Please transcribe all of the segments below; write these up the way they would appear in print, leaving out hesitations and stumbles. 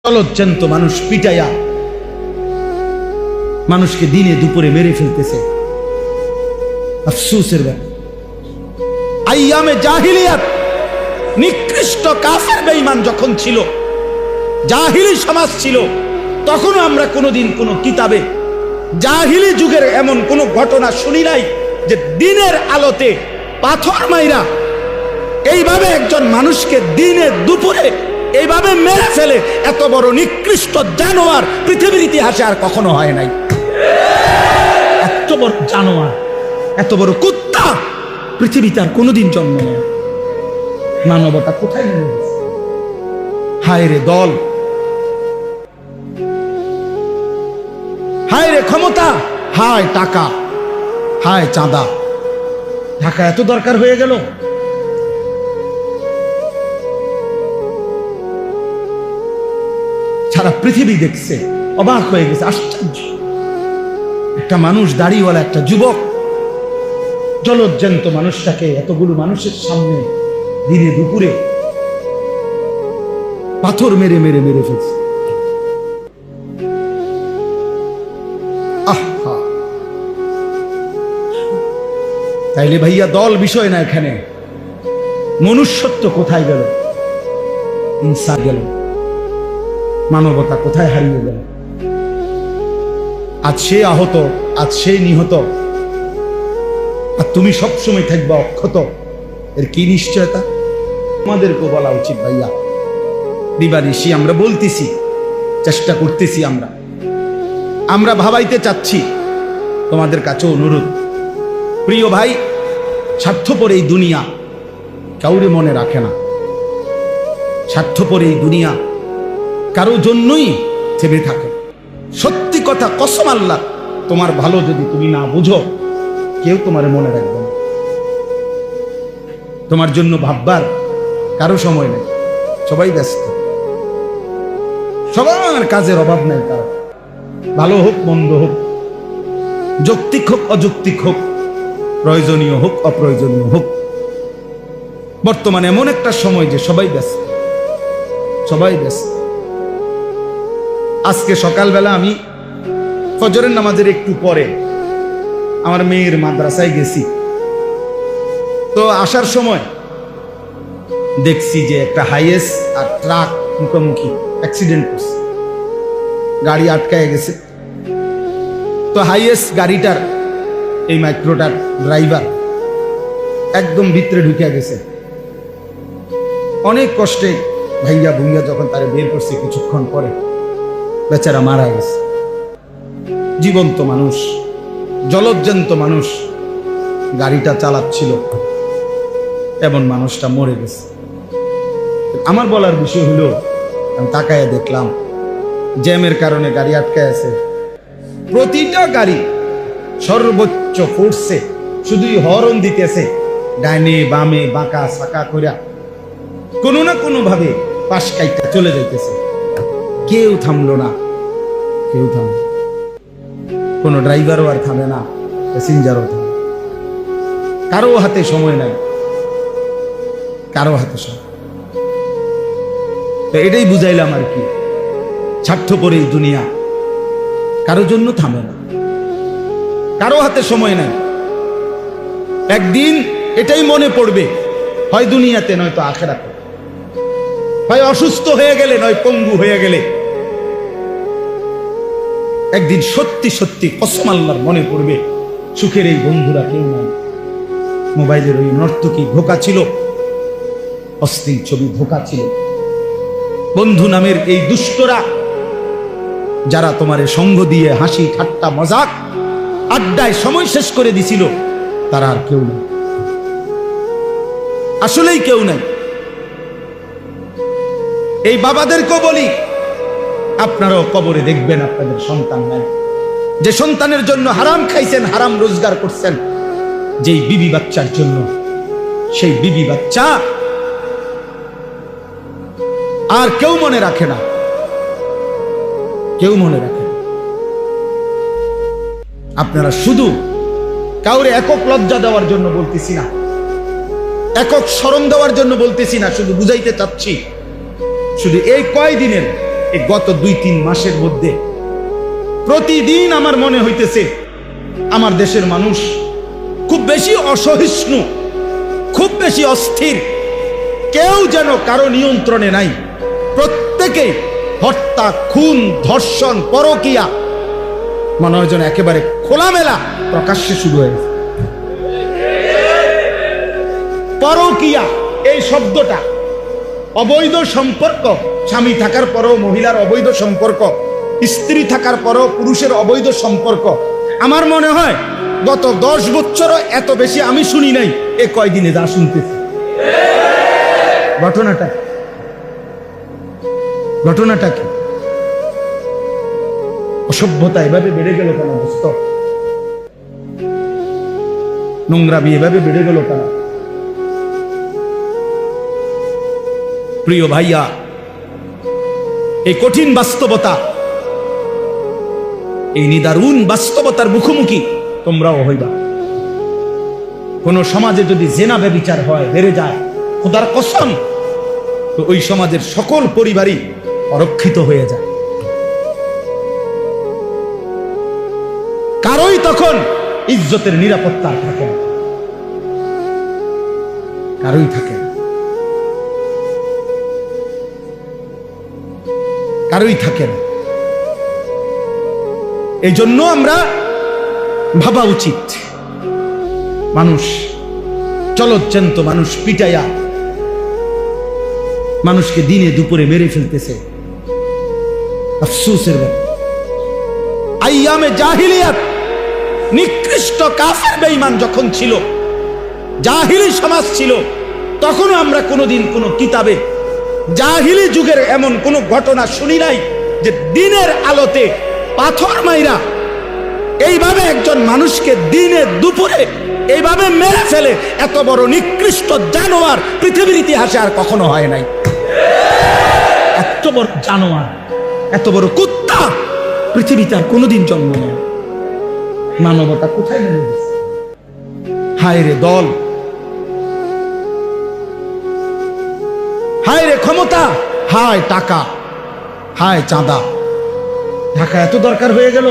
জলজ্জান্ত মানুষ পিটাইয়া মানুষকে দিনে দুপুরে মেরে ফেলতেছে। আফসোসের ব্যাপার, আইয়ামে জাহিলিয়াত নিকৃষ্ট কাফের বেঈমান যখন ছিল, জাহিলি সমাজ ছিল, তখনও আমরা কোনোদিন কোনো কিতাবে জাহিলি যুগের এমন কোন ঘটনা শুনি নাই যে দিনের আলোতে পাথর মাইরা এইভাবে একজন মানুষকে দিনে দুপুরে এইভাবে মেরে ফেলে। এত বড় নিকৃষ্ট জানোয়ার পৃথিবীর ইতিহাসে আর কখনো হয় নাই। এত বড় জানোয়ার, এত বড় কুত্তা পৃথিবীতে আর কোনোদিন জন্ম নেয়। মানবতা কোথায় নেমে গেছে? হায় রে দল, হায় রে ক্ষমতা, হায় টাকা, হায় চাঁদা। ঢাকা এত দরকার হয়ে গেল। সারা পৃথিবী দেখছে, অবাক হয়ে গেছে, আশ্চর্য। একটা মানুষ, দাড়িওয়ালা একটা যুবক, জলজ্জান্ত মানুষটাকে এতগুলো মানুষের সামনে দিনে দুপুরে পাথর মেরে মেরে মেরে ফেলছে। আহা, তাইলে ভাইয়া দল বিষয় না, এখানে মনুষ্যত্ব কোথায় গেল? ইনসান গেল, মানবতা কোথায় হারিয়ে গেল? আজ সে আহত, আজ সে নিহত, আর তুমি সবসময় থাকবা অক্ষত। এর কি নিশ্চয়তা? আমাদেরকে বলা উচিত ভাইয়া। দিবানিশি আমরা বলতেছি, চেষ্টা করতেছি, আমরা ভাবাইতে চাচ্ছি। তোমাদের কাছে অনুরোধ, প্রিয় ভাই, স্বার্থপর এই দুনিয়া কাউরে মনে রাখে না। স্বার্থপর এই দুনিয়া কারো জন্যই থেমে থাকে। সত্যি কথা, কসম আল্লাহ, তোমার ভালো যদি তুমি না বুঝো, কেউ তোমার মনে রাখবে না। তোমার জন্য ভাববার কারো সময় নেই, সবাই ব্যস্ত, সবার কাজের অভাব নেই। কারো ভালো হোক মন্দ হোক, যৌক্তিক হোক অযৌক্তিক হোক, প্রয়োজনীয় হোক অপ্রয়োজনীয় হোক, বর্তমানে এমন একটা সময় যে সবাই ব্যস্ত, সবাই ব্যস্ত। আজকে সকালবেলা আমি ফজরের নামাজের একটু পরে আমার মেয়ের মাদ্রাসায় গেছি। তো আসার সময় দেখছি যে একটা হাইয়েস আর ট্রাক মুখোমুখি অ্যাক্সিডেন্ট করছে, গাড়ি আটকায় গেছে। তো হাইয়েস গাড়িটার এই মাইক্রোটার ড্রাইভার একদম ভিতরে ঢুকে গেছে। অনেক কষ্টে ভাইয়া ভুইয়া যখন তারে বের করছে, কিছুক্ষণ পরে বেচারা মারা গেছে। জীবন্ত মানুষ, জলজ্জান্ত মানুষ গাড়িটা চালাচ্ছিল, এমন মানুষটা মরে গেছে। আমার বলার বিষয় হলো, আমি তাকায় দেখলাম জ্যামের কারণে গাড়ি আটকায় আছে। প্রতিটা গাড়ি সর্বোচ্চ ফোর্সে শুধুই হর্ন দিতেছে, ডাইনে বামে বাঁকা সাকা কইরা কোনো না কোনো ভাবে পাশ কাইটা চলে যাইতেছে। কেউ থামলো না, কেউ থামলো, কোনো ড্রাইভারও আর থামে না, প্যাসেঞ্জারও থামে। কারো হাতে সময় নাই, কারো হাতে সময়। তো এটাই বুঝাইলাম আর কি, স্বার্থপর এই দুনিয়া কারো জন্য থামে না, কারো হাতে সময় নাই। একদিন এটাই মনে পড়বে, হয় দুনিয়াতে নয়তো আখিরাতে, হয় অসুস্থ হয়ে গেলে নয় পঙ্গু হয়ে গেলে। একদিন সত্যি সত্যি কসম আল্লাহর মনে পড়বে, সুখের এই বন্ধুরা কেউ নাই। মোবাইলের ওই নর্তকী ধোঁকা ছিল, অস্থির ছবি ধোঁকা ছিল। বন্ধু নামের এই দুষ্টরা যারা তোমার সঙ্গ দিয়ে হাসি ঠাট্টা মজাক আড্ডায় সময় শেষ করে দিছিল, তারা আর কেউ নেই, আসলেই কেউ নাই। এই বাবাদেরকেও বলি, আপনারাও কবরে দেখবেন আপনাদের সন্তান নাই। যে সন্তানের জন্য হারাম খাইছেন, হারাম রোজগার করছেন, যেই বিবি বাচ্চার জন্য, সেই বিবি বাচ্চা আর কেউ মনে রাখে না, কেউ মনে রাখে না। আপনারা শুধু কাউরে একক লজ্জা দেওয়ার জন্য বলতেছি না, একক শরম দেওয়ার জন্য বলতেছি না, শুধু বুঝাইতে চাচ্ছি, শুধু এই কয়দিনের এই গত 2-3 মাসের মধ্যে প্রতিদিন আমার মনে হইতেছে আমার দেশের মানুষ খুব বেশি অসহিষ্ণু, খুব বেশি অস্থির, কেউ যেন কারো নিয়ন্ত্রণে নাই। প্রত্যেকে হত্যা, খুন, ধর্ষণ, পরকীয়া মনে হয় যেন একেবারে খোলামেলা প্রকাশ্যে শুরু হয়েছে। পরকীয়া এই শব্দটা, অবৈধ সম্পর্ক, স্বামী থাকার পরও মহিলার অবৈধ সম্পর্ক, স্ত্রী থাকার পরও পুরুষের অবৈধ সম্পর্ক, আমার মনে হয় গত 10 বছরও এত বেশি আমি শুনি নাই এ কয়দিনে যা শুনতেছি। ঘটনাটা কি? অসভ্যতা এভাবে বেড়ে গেল কেন? দোস্ত, নোংরামি এভাবে বেড়ে গেল কেন? প্রিয় ভাইয়া, এই কঠিন বাস্তবতা, এই নিদারুণ বাস্তবতার মুখোমুখি তোমরাও হইবা। কোন সমাজে যদি জেনা ব্যভিচার হয়, বেড়ে যায়, খোদার কসম, তো ওই সমাজের সকল পরিবারই অরক্ষিত হয়ে যায়। কারোই তখন ইজ্জতের নিরাপত্তা থাকে না, কারোই থাকে না, কারোই থাকে না। এই জন্য আমরা ভাবা উচিত, মানুষ চলচ্চন্ত মানুষ পিটাইয়া মানুষকে দিনে দুপুরে মেরে ফেলতেছে। আফসোসের ব্যাপার, আইয়ামে জাহিলিয়াত নিকৃষ্ট কাফের বেঈমান যখন ছিল, জাহিলি সমাজ ছিল, তখনও আমরা কোনোদিন কোনো কিতাবে জাহিলি যুগের এমন কোনো ঘটনা শুনি নাই যে দিনের আলোতে পাথর মাইরা এইভাবে একজন মানুষকে দিনে দুপুরে এইভাবে মেরে ফেলে। এত বড় নিকৃষ্ট জানোয়ার পৃথিবীর ইতিহাসে আর কখনো হয় নাই। এত বড় জানোয়ার, এত বড় কুত্তা পৃথিবীতে আর কোনোদিন জন্ম নেয়। মানবতা কোথায় নেমে গেছে? হায় রে দল, হায় রে ক্ষমতা, হায় টাকা, হায় চাঁদা। ঢাকা এত দরকার হয়ে গেল?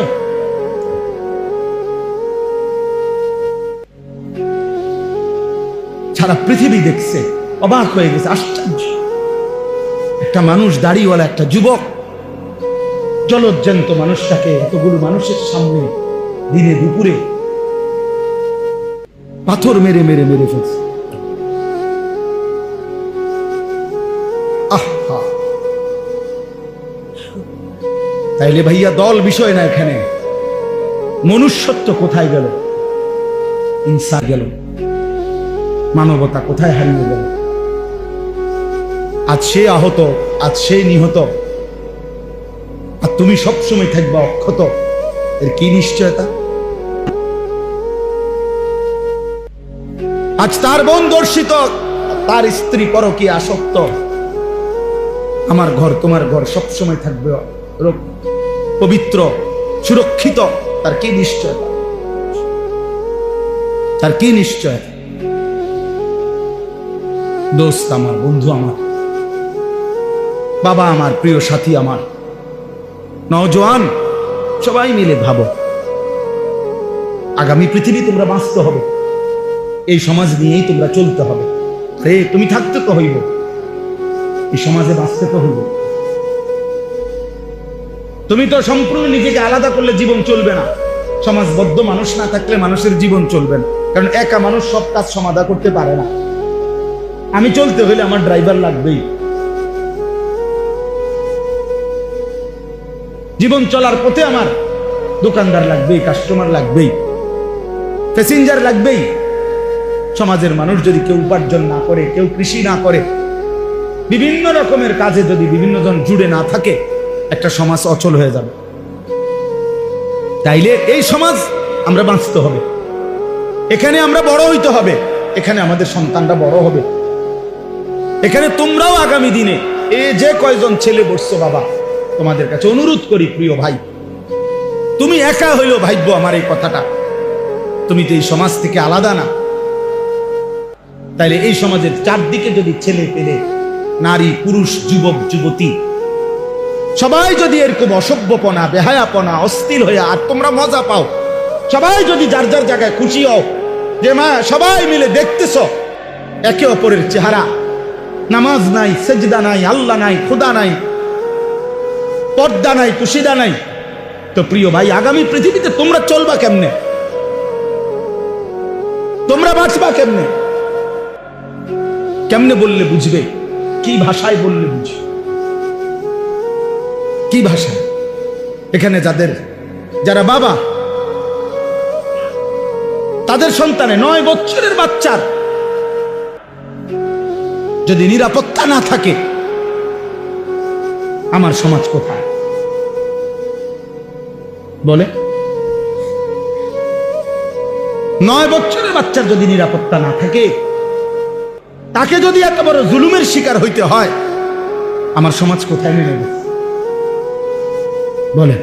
সারা পৃথিবী দেখছে, অবাক হয়ে গেছে, আশ্চর্য। একটা মানুষ, দাড়িওয়ালা একটা যুবক, জলজ্জান্ত মানুষটাকে এতগুলো মানুষের সামনে দিনে দুপুরে পাথর মেরে মেরে মেরে ফেলছে। আহা, তাইলে ভাইয়া দল বিষয় না, এখানে মনুষ্যত্ব কোথায় গেল? ইনসান গেল, মানবতা কোথায় হারিয়ে গেল? আজ সে আহত, আজ সে নিহত, আর তুমি সবসময় থাকবা অক্ষত, এর কি নিশ্চয়তা? আজ তার বোন দর্শিত, তার স্ত্রী পরকীয়া আসক্ত, আমার ঘর তোমার ঘর সবসময় থাকবে পবিত্র, সুরক্ষিত, তার কি নিশ্চয়তা? তার কি নিশ্চয়তা? দোস্ত আমার, বন্ধু আমার, বাবা আমার, প্রিয় সাথী আমার, নওজোয়ান, সবাই মিলে ভাবো, আগামী পৃথিবী তোমরা বাঁচতে হবে, এই সমাজ নিয়েই তোমরা চলতে হবে। আরে তুমি থাকতে তো হইব, এই সমাজে বাঁচতে তো হইব। তুমি তো সম্পূর্ণ নিজেকে আলাদা করলে জীবন চলবে না। সমাজবদ্ধ মানুষ না থাকলে মানুষের জীবন চলবে না, কারণ একা মানুষ সব কাজ সমাধা করতে পারে না। আমি চলতে হইলে আমার ড্রাইভার লাগবেই, জীবন চলার পথে আমার দোকানদার লাগবেই, কাস্টমার লাগবেই, প্যাসেঞ্জার লাগবেই। সমাজের মানুষ যদি কেউ উপার্জন না করে, কেউ কৃষি না করে, বিভিন্ন রকমের কাজে যদি বিভিন্ন জন জুড়ে না থাকে, একটা সমাজ অচল হয়ে যাবে। তাইলে এই সমাজ আমরা বাঁচতে হবে, এখানে আমরা বড় হইতে হবে, এখানে আমাদের সন্তানরা বড় হবে, এখানে তোমরাও আগামী দিনে এই যে কয়জন ছেলে বসছো, বাবা তোমাদের কাছে অনুরোধ করি, প্রিয় ভাই, তুমি একা হইলেও ভাইব্য আমার এই কথাটা, তুমি তো এই সমাজ থেকে আলাদা না। তাইলে এই সমাজের চারদিকে যদি ছেলে পেলে, নারী পুরুষ, যুবক যুবতী সবাই যদি এরকম অসভ্যপনা, বেহায়াপনা, অস্থির হয়ে আর তোমরা মজা পাও, সবাই যদি যার যার জায়গায় খুশি হও যে মা সবাই মিলে দেখতেছ একে অপরের চেহারা, নামাজ নাই, সেজদা নাই, আল্লাহ নাই, খুদা নাই, পর্দা নাই, কুশিদা নাই, তো প্রিয় ভাই আগামী পৃথিবীতে তোমরা চলবা কেমনে? তোমরা বাঁচবা কেমনে? কেমনে বললে বুঝবে? কি ভাষায় বললে বুঝবে? কি ভাষায়? এখানে যারা বাবা, তাদের সন্তানে 9 বছরের বাচ্চার যদি নিরাপত্তা না থাকে, আমার সমাজ কোথায়? বলে 9 বছরের বাচ্চার যদি নিরাপত্তা না থাকে, তাকে যদি এত বড় জুলুমের শিকার হইতে হয়, আমার সমাজ কোথায় নেমে গেছে? বলে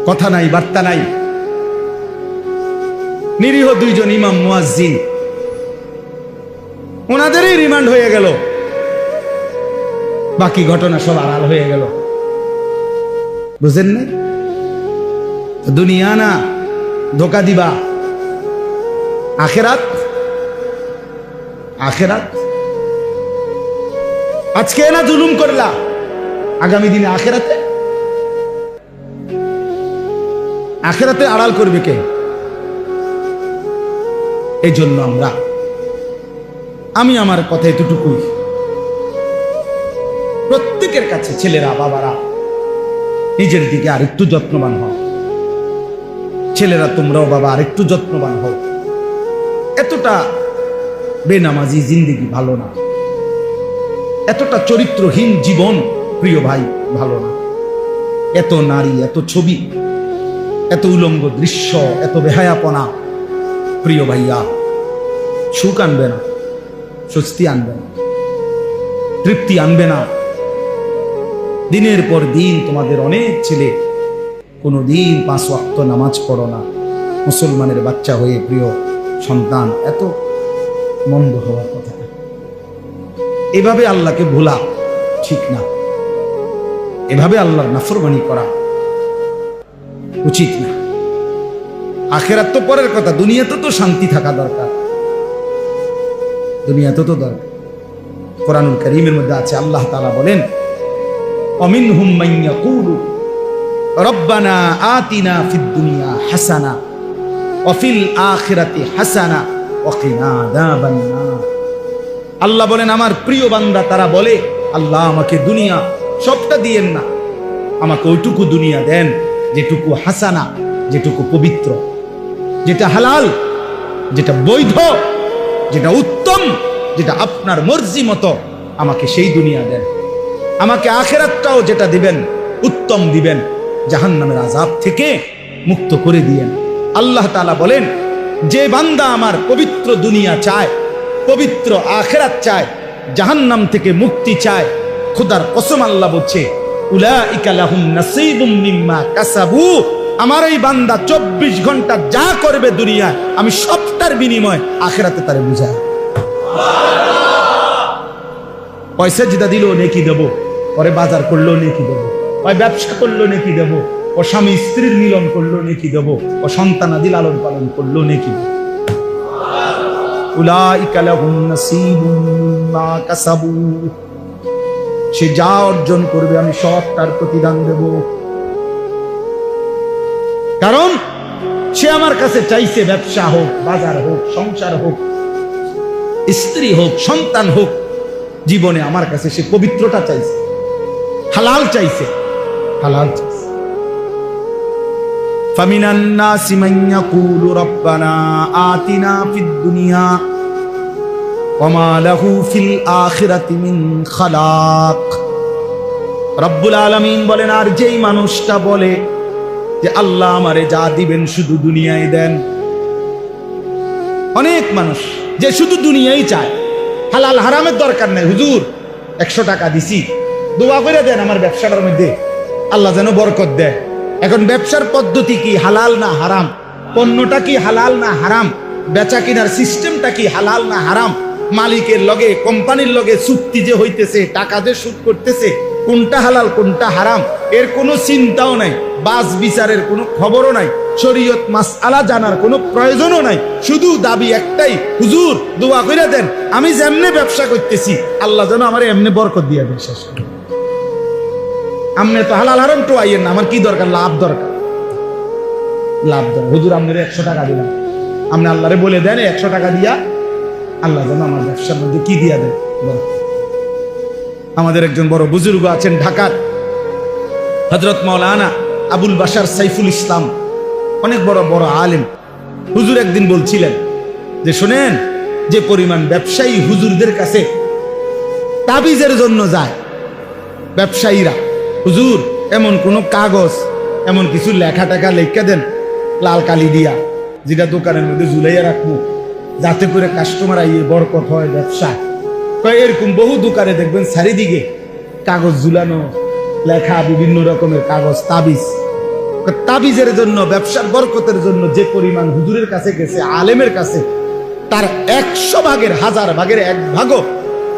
কথা নাই, বার্তা নাই। নিরীহ 2 জন ইমাম মুয়াজ্জিন, ওনাদেরই রিমান্ড হয়ে গেল, বাকি ঘটনা সব আড়াল হয়ে গেল। বুঝেন না? দুনিয়া না ধোকা দিবা, আখেরাত আজকে না জুলুম করলা, আগামী দিনে আখেরাতে আড়াল করবে কে? এই জন্য আমি আমার কথা এতটুকুই, প্রত্যেকের কাছে ছেলেরা, বাবারা নিজের দিকে আরেকটু যত্নবান হও। ছেলেরা তোমরাও বাবা আরেকটু যত্নবান হও। এতটা বেনামাজি জিন্দেগি ভালো না, এতটা চরিত্রহীন জীবন প্রিয় ভাই ভালো না। এত নারী, এত ছবি, এত উলঙ্গ দৃশ্য, এত বেহায়াপনা প্রিয় ভাইয়া সুখ আনবে না, স্বস্তি আনবে না, তৃপ্তি আনবে না। দিনের পর দিন তোমাদের অনেক ছেলে কোনোদিন 5 ওয়াক্ত নামাজ পড়ো না, মুসলমানের বাচ্চা হয়ে প্রিয় সন্তান, এত মন্দ হওয়ার কথা। এভাবে আল্লাহকে ভোলা ঠিক না, এভাবে আল্লাহর নাফরমানি করা উচিত না। আখেরাত তো পরের কথা, দুনিয়াতে তো শান্তি থাকা দরকার, দুনিয়াতে তো দরকার। কোরআনুল কারীমের মধ্যে আছে, আল্লাহ তাআলা বলেন, অমিনহুম মান ইয়াকুলু রব্বানা আতিনা ফিদ দুনিয়া হাসানা ওয়া ফিল আখিরাতি হাসানা ওয়া কিনা আযাবান নার। আল্লাহ বলেন আমার প্রিয় বান্দা তারা বলে, আল্লাহ আমাকে দুনিয়া সবটা দিয়েন না, আমাকে ওইটুকু দুনিয়া দেন যেটুকু হাসানা, যেটুকু পবিত্র, যেটা হালাল, যেটা বৈধ, যেটা উত্তম, যেটা আপনার মর্জি মতো, আমাকে সেই দুনিয়া দেন। আমাকে আখিরাতটাও যেটা দিবেন উত্তম দিবেন, জাহান্নামের আযাব থেকে মুক্ত করে দিয়েন। আল্লাহ তাআলা বলেন, যে বান্দা আমার পবিত্র দুনিয়া চায়, পবিত্র আখিরাত চায়, জাহান্নাম থেকে মুক্তি চায়, খোদার কসম আল্লাহ বলছে, উলাইকা লাহুম নাসীবুম মিম্মা কাসাবু, আমার এই বান্দা 24 ঘন্টা যা করবে দুনিয়ায়, আমি সবটার বিনিময় আখিরাতে তারে বুঝাই। পয়সা যেটা দিল নেকি দেব, পরে বাজার করলো নেকি দেব, ওই ব্যবসা করলো নেকি দেব, ও স্বামী স্ত্রীর মিলন করলো নেকি দেব, ও সন্তানাদি লালন পালন করলো নেকি দেব। উলাইকা লাহুম নাসীবুম মিম্মা কাসাবু, সে যা অর্জন করবে আমি সব তার প্রতিদান দেব। কারণ সে আমার কাছে চাইছে, ব্যবসা হোক, বাজার হোক, সংসার হোক, স্ত্রী হোক, সন্তান হোক, জীবনে আমার কাছে সে পবিত্রতা চাইছে, হালাল চাইছে, হালাল চাইছে। ফামিনান নাসি মান ইয়াকুলু রব্বানা আতিনা ফিদ দুনিয়া ওয়া মা লাহু ফিল আখিরাতি মিন খালাক। রব্বুল আলামিন বলেন, আর যেই মানুষটা বলে যে আল্লাহ আমারে যা দিবেন শুধু দুনিয়ায় দেন। অনেক মানুষ যে শুধু দুনিয়াই চায়, হালাল হারামের দরকার নাই, হুজুর 100 টাকা দিছি, দোয়া করে দেন আমার ব্যবসাটার মধ্যে আল্লাহ যেন বরকত দেয়। এখন ব্যবসার পদ্ধতি কি, হালাল না হারাম? পণ্যটা কি হালাল না হারাম, বেচা কিনার সিস্টেমটা কি হালাল না হারাম, মালিকের লগে কোম্পানির লগে চুক্তি যে হইতেছে, টাকা যে সুদ করতেছে, কোনটা হালাল কোনটা হারাম এর কোনো চিন্তাও নাই, বাস বিচারের কোনো খবরও নাই, শরীয়ত মাসআলা জানার কোনো প্রয়োজনও নাই। শুধু দাবি একটাই, হুজুর দোয়া কইরা দেন আমি যেমনে ব্যবসা করতেছি আল্লাহ যেন আমার এমনি বরকত দিয়া দেন। শেষ আমনে তো হালাল হারাম তো আইয়েন না, আমার কি দরকার, লাভ দরকার, লাভ দরকার। হুজুর আপনার 100 টাকা দিলাম, আপনি আল্লাহরে বলে দেন 100 টাকা দিয়া আল্লাহ যেন আমার ব্যবসার মধ্যে কি দিয়া দেন। আমাদের একজন বড় বুজুর্গ আছেন ঢাকার, হযরত মাওলানা আবুল বাশার সাইফুল ইসলাম, অনেক বড় বড় আলেম। হুজুর একদিন বলছিলেন যে শোনেন, যে পরিমাণ ব্যবসায়ী হুজুরদের কাছে তাবিজের জন্য যায়, ব্যবসায়ীরা হুজুর এমন কোন কাগজ, এমন কিছু লেখা টাকা লেখা দেন লাল কালি দিয়া, যেটা দোকানের মধ্যে ঝুলাইয়া রাখবো যাতে করে কাস্টমার আইয়ে বরকত হয় ব্যবসা। এরকম বহু দোকানে দেখবেন চারিদিকে কাগজ ঝুলানো, লেখা বিভিন্ন রকমের কাগজ, তাবিজ। তাবিজের জন্য, ব্যবসার বরকতের জন্য যে পরিমাণ হুজুরের কাছে গেছে, আলেমের কাছে, তার 100 ভাগের 1000 ভাগের 1 ভাগও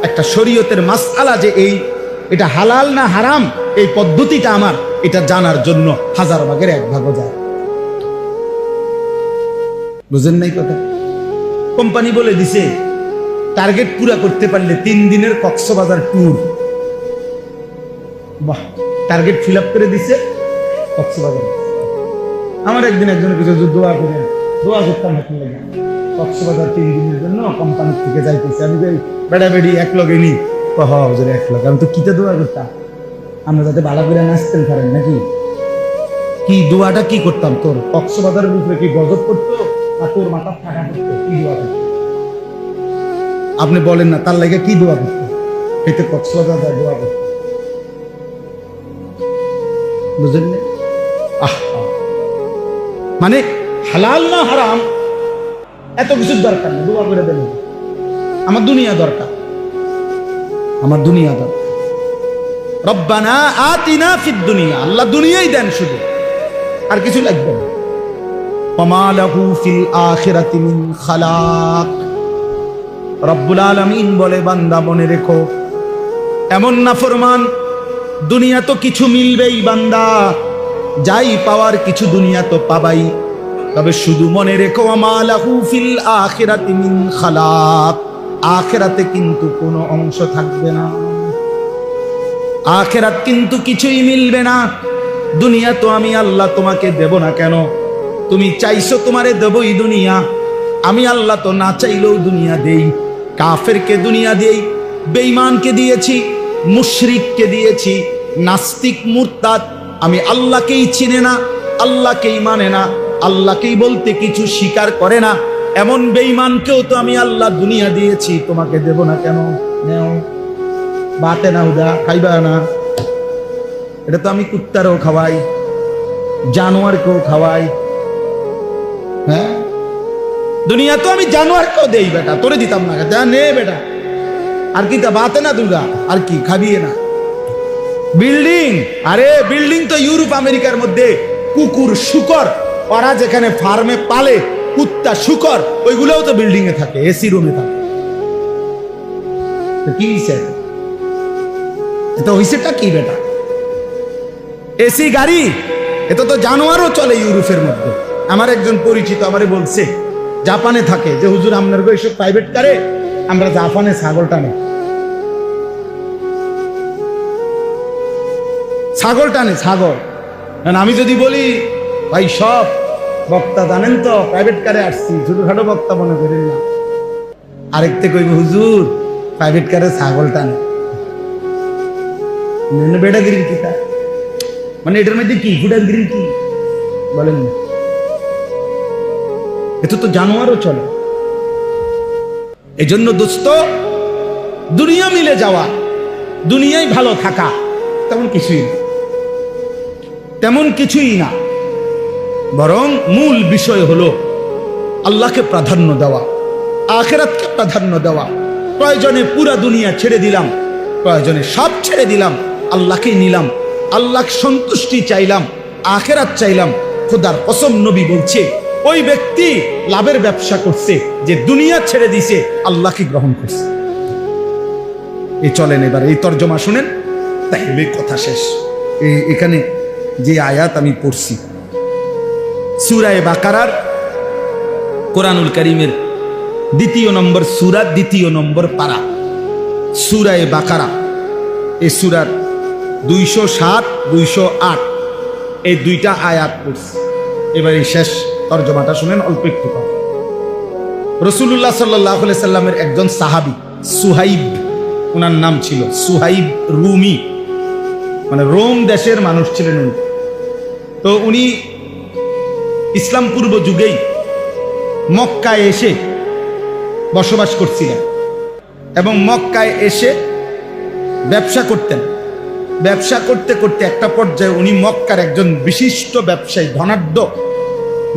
একটা শরীয়তের মাসআলা যে এটা হালাল না হারাম, এই পদ্ধতিটা আমার এটা জানার জন্য 1000 ভাগের 1 ভাগও যায়। বুঝেন নাই কথা? কোম্পানি বলে দিছে টার্গেট পুরা করতে পারলে 3 দিনের কক্সবাজার ট্যুর। বাহ, টার্গেট ফিল আপ করে দিছে কক্সবাজার। আমার একদিন একজনের কিছু দোয়া করে, দোয়া করতাম এখন লাগে কক্সবাজার 3 দিনের জন্য কোম্পানি থেকে যাইতেছে। আমি যাই বেড়া বেড়ি এক লগে নি, হুজুর এক লগে। আমি তো কিতে দোয়া করতাম, আমরা যাতে ভালো করে নাচতেন পারেন নাকি, কি দোয়াটা কি করতাম? তোর কক্সবাজারের উপরে কি গজব করতো না তোর মাথা ফাঁকা করতো? কি দোয়া করতো আপনি বলেন না, তার লাগে কি দোয়া করতো? এতে কক্সবাজার দোয়া করতো, বুঝলেন? মানে হালাল না হারাম এত কিছুর দরকার নেই, দোয়া করে দেন আমার দুনিয়া দরকার, আমার দুনিয়া দরকার। রব্বানা আতিনা ফিদ দুনিয়া, আল্লাহ দুনিয়াই দেন শুধু, আর কিছু লাগবে না। ওয়ামা লাহু ফিল আখিরাতি মিন খালাক। রব্বুল আলামিন বলে, বান্দা মনে রেখো, এমন নাফরমান দুনিয়া তো কিছু মিলবেই বান্দা, যাই পাওয়ার কিছু দুনিয়া তো পাবাই, তবে শুধু মনে রেখো ওয়ামা লাহু ফিল আখিরাতি মিন খালাক, আখিরাতে কিন্তু কোনো অংশ থাকবে না, আখিরাত কিন্তু কিছুই মিলবে না। দুনিয়া তো আমি আল্লাহ তোমাকে দেব না কেন? তুমি চাইছো তোমারে দেবই দুনিয়া, আমি আল্লাহ তো না চাইলেও দুনিয়া দেই। কাফেরকে দুনিয়া দেই, বেঈমানকে দিয়েছি, মুশরিককে দিয়েছি, নাস্তিক মুরতাদ আমি আল্লাহকেই চিনে না, আল্লাহকেই মানে না, আল্লাহকেই বলতে কিছু স্বীকার করে না, এমন বেঈমানকেও তো আমি আল্লাহ দুনিয়া দিয়েছি, তোমাকে দেব না কেন? নেও, বাতে না উদা খাইবা না, এটা তো আমি কুত্তারও খাওয়াই, জানোয়ারকেও খাওয়াই। হ্যাঁ, দুনিয়া তো আমি জানোয়ারকেও দেই, বেটা তোরে দিতাম না, যা নে বেটা, আর কি তা বাতে না দুর্গা, আর কি খাবিয়ে না? বিল্ডিং, আরে বিল্ডিং তো ইউরোপ আমেরিকার মধ্যে কুকুর শুকর ওরা যেখানে ফার্মে পালে কুত্তা শুকর, ওইগুলোও তো বিল্ডিং এ থাকে, এসি রুমে থাকে। কি এটা হইছেটা কি বেটা? এসি গাড়ি, এটা তো জানোয়ারও চলে ইউরোপের মধ্যে। আমার একজন পরিচিত আমারে বলছে, জাপানে থাকে, যে হুজুর আপনার এইসব প্রাইভেট কারে আমরা জাপানে ছাগল টানে, ছাগল টানে, ছাগল। আমি যদি বলি ভাই সব বক্তা জানেন তো প্রাইভেট কারে আসছি, ছোটখাটো বক্তা মনে করেন না, আরেকতে কইব হুজুর প্রাইভেট কারে ছাগল টানে, বেটাগিরি কি তা? মানে এটার মধ্যে কি ফুটাগিরি কি বলেন না? এটা তো জানোয়ারও চলে। এই জন্য দোস্ত, দুনিয়া মিলে যাওয়া, দুনিয়ায় ভালো থাকা তেমন কিছুই না, তেমন কিছুই না, বরং মূল বিষয় হলো আল্লাহকে প্রাধান্য দেওয়া, আখিরাতকে প্রাধান্য দেওয়া। প্রয়োজনে পুরা দুনিয়া ছেড়ে দিলাম, প্রয়োজনে সব ছেড়ে দিলাম, আল্লাহকে নিলাম, আল্লাহ সন্তুষ্টি চাইলাম, আখিরাত চাইলাম। খোদার কসম নবী বলছে, ওই ব্যক্তি লাভের ব্যবসা করছে যে দুনিয়া ছেড়ে দিছে, আল্লাহকে গ্রহণ করছে। এই চলেন এবার এই তর্জমা শুনেন, তাহলে কথা শেষ। এখানে যে আয়াত আমি পড়ছি সূরা বাকারার, কোরআনুল কারীমের 2 নম্বর সূরা, 2 নম্বর পারা, সূরা বাকারা। এই সূরার 207, 208 এই 2টা আয়াত পড়ছি। এবার এই শেষ তর্জমাটা শুনেন, অল্প একটু। রাসূলুল্লাহ সাল্লাল্লাহু আলাইহি সাল্লামের একজন সাহাবী সুহাইব, ওনার নাম ছিল সুহাইব রুমি, মানে রোম দেশের মানুষ ছিলেন উনি। তো উনি ইসলাম পূর্ব যুগেই মক্কায় এসে বসবাস করছিলেন এবং মক্কায় এসে ব্যবসা করতেন। ব্যবসা করতে করতে একটা পর্যায়ে উনি মক্কার একজন বিশিষ্ট ব্যবসায়ী, ধনাঢ্য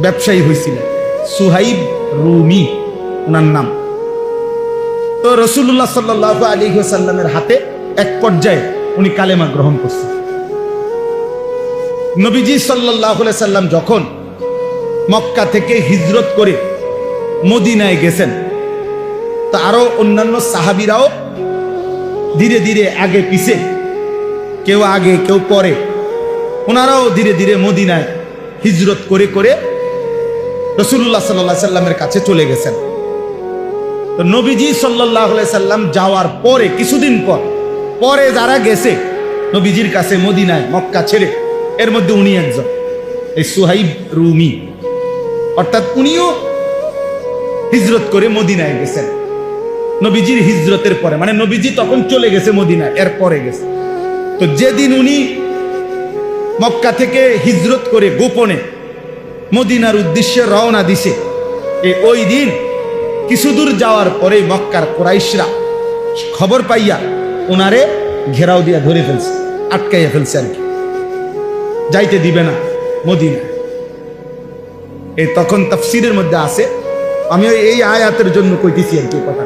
ব্যবসায়ী হয়েছিলেন। সুহাইব রুমি ওনার নাম। তো রাসূলুল্লাহ সাল্লাল্লাহু আলাইহি ওয়াসাল্লামের হাতে এক পর্যায়ে উনি কালেমা গ্রহণ করছেন। নবীজি সাল্লাল্লাহু আলাইহি সাল্লাম যখন মক্কা থেকে হিজরত করে মদিনায় গেছেন, তো আরো অন্যান্য সাহাবীরাও ধীরে ধীরে আগে পিছে, কেউ আগে কেউ পরে, ওনারাও ধীরে ধীরে মদিনায় হিজরত করে করে রাসূলুল্লাহ সাল্লাল্লাহু আলাইহি সাল্লামের কাছে চলে গেছেন। তো নবীজি সাল্লাল্লাহু আলাইহি সাল্লাম যাওয়ার পরে কিছুদিন পরে যারা গেছে নবীজির কাছে মদিনায় মক্কা ছেড়ে, এর মধ্যে উনি একজন, এই সুহাইব রুমি, অর্থাৎ উনিও হিজরত করে মদিনায় গেছেন নবীজির হিজরতের পরে, মানে নবীজি তখন চলে গেছে মদিনায়, এর পরে গেছে। তো যেদিন উনি মক্কা থেকে হিজরত করে গোপনে মদিনার উদ্দেশ্যে রওনা দিছে, ওই দিন কিছু দূর যাওয়ার পরে মক্কার কুরাইশরা খবর পাইয়া ওনারে ঘেরাও দিয়া ধরে ফেলছে, আটকাইয়া ফেলছে আর কি, যাইতে দিবে না মদিনা। এই তখন তাফসীরের মধ্যে আছে, আমি এই আয়াতের জন্য কইতেছি আর কি কথা।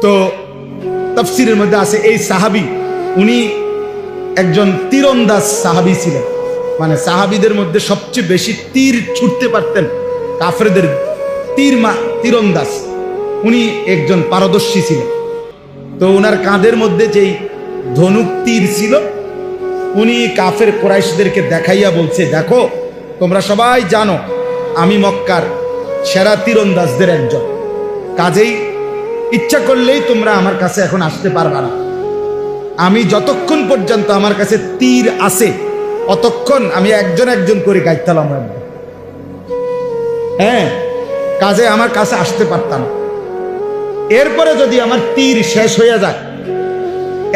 তো তাফসীরের মধ্যে আছে এই সাহাবী উনি একজন তীরন্দাজ সাহাবী ছিলেন, মানে সাহাবীদের মধ্যে সবচেয়ে বেশি তীর ছুটতে পারতেন, কাফেরদের তীরন্দাজ উনি একজন পারদর্শী ছিলেন। তো ওনার কাঁধের মধ্যে যেই ধনুক তীর ছিল, উনি কাফের কুরাইশদেরকে দেখাইয়া বলছে, দেখো তোমরা সবাই জানো আমি মক্কার সেরা তীরন্দাজদের একজন, কাজেই ইচ্ছা করলেই তোমরা আমার কাছে এখন আসতে পারবা না। আমি যতক্ষণ পর্যন্ত আমার কাছে তীর আছে অতক্ষণ আমি একজন একজন করে গাইতালাম, হ্যাঁ, কাজে আমার কাছে আসতে পারতাম। এরপরে যদি আমার তীর শেষ হয়ে যায়,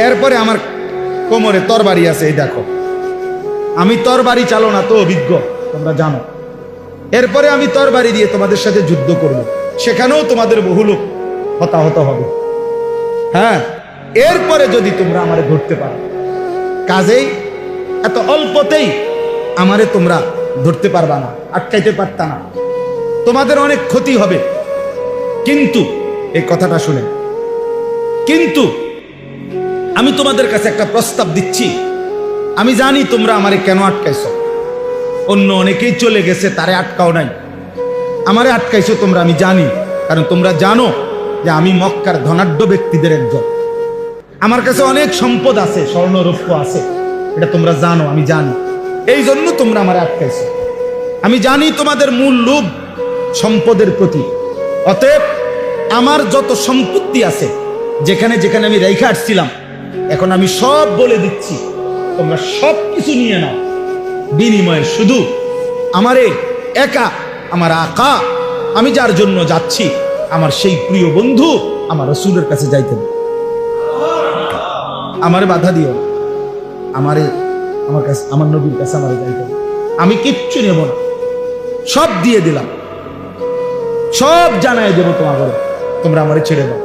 এরপরে আমার কোমরে তরবারি আছে, এই দেখো আমি তরবারি চালনা তো অভিজ্ঞ, তোমরা জানো। এরপরে আমি তরবারি দিয়ে তোমাদের সাথে যুদ্ধ করব, সেখানেও তোমাদের বহু লোক হতাহত হবে, হ্যাঁ। এরপরে যদি তোমরা আমারে ধরতে পারো, কাজেই এত অল্পতেই আমারে তোমরা ধরতে পারবা না, আটকাইতে পারতা না, তোমাদের অনেক ক্ষতি হবে। কিন্তু এই কথাটা শুনে, কিন্তু আমি তোমাদের কাছে একটা প্রস্তাব দিচ্ছি, আমি জানি তোমরা আমারে কেন আটকাইছো, অন্য অনেকেই চলে গেছে তারে আটকাও নাই, আমারে আটকাইছো তোমরা, আমি জানি, কারণ তোমরা জানো যে আমি মক্কার ধনাঢ্য ব্যক্তিদের একজন, আমার কাছে অনেক সম্পদ আছে, স্বর্ণ রৌপ্য আছে, এটা তোমরা জানো, আমি জানি, এই জন্য তোমরা আমারে আটকাইছো। আমি জানি তোমাদের মূল লোভ সম্পদের প্রতি, অতএব আমার যত সম্পত্তি আছে যেখানে যেখানে আমি রেখে আসছিলাম, এখন আমি সব বলে দিচ্ছি, তোমরা সব কিছু নিয়ে নাও, বিনিময়ে শুধু আমারে একা আমার আকা, আমি যার জন্য যাচ্ছি, আমার সেই প্রিয় বন্ধু আমার রাসূলের কাছে যাইতেন, আমারে বাধা দিও, আমারে আমার কাছে, আমার নবীর কাছে আমারে যাইতেন, আমি কিচ্ছু নেব না, সব দিয়ে দিলাম, সব জানাই দেবো তোমাকে, তোমরা আমারে ছেড়ে দাও।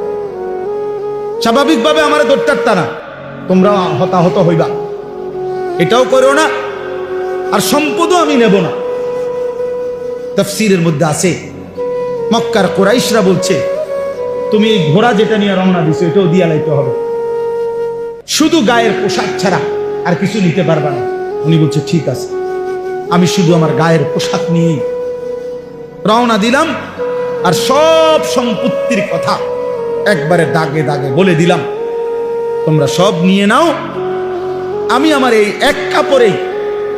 স্বাভাবিকভাবে আমারে ধরতে পারতা না, তোমরা হতাহত হইবা, এটাও করো না, আর সম্পদও আমি নেব না। তাফসীরের মধ্যে আছে মক্কার কুরাইশরা বলছে, তুমি ঘোড়া যেটা নিয়ে রওনা দিছো এটাও দিয়া লাইতে হবে, শুধু গায়ের পোশাক ছাড়া আর কিছু নিতে পারবা না। উনি বলছে ঠিক আছে, আমি শুধু আমার গায়ের পোশাক নিয়েই রওনা দিলাম, আর সব সম্পত্তির কথা একবারে দাগে দাগে বলে দিলাম, তোমরা সব নিয়ে নাও, আমি আমার এই এক কাপড়েই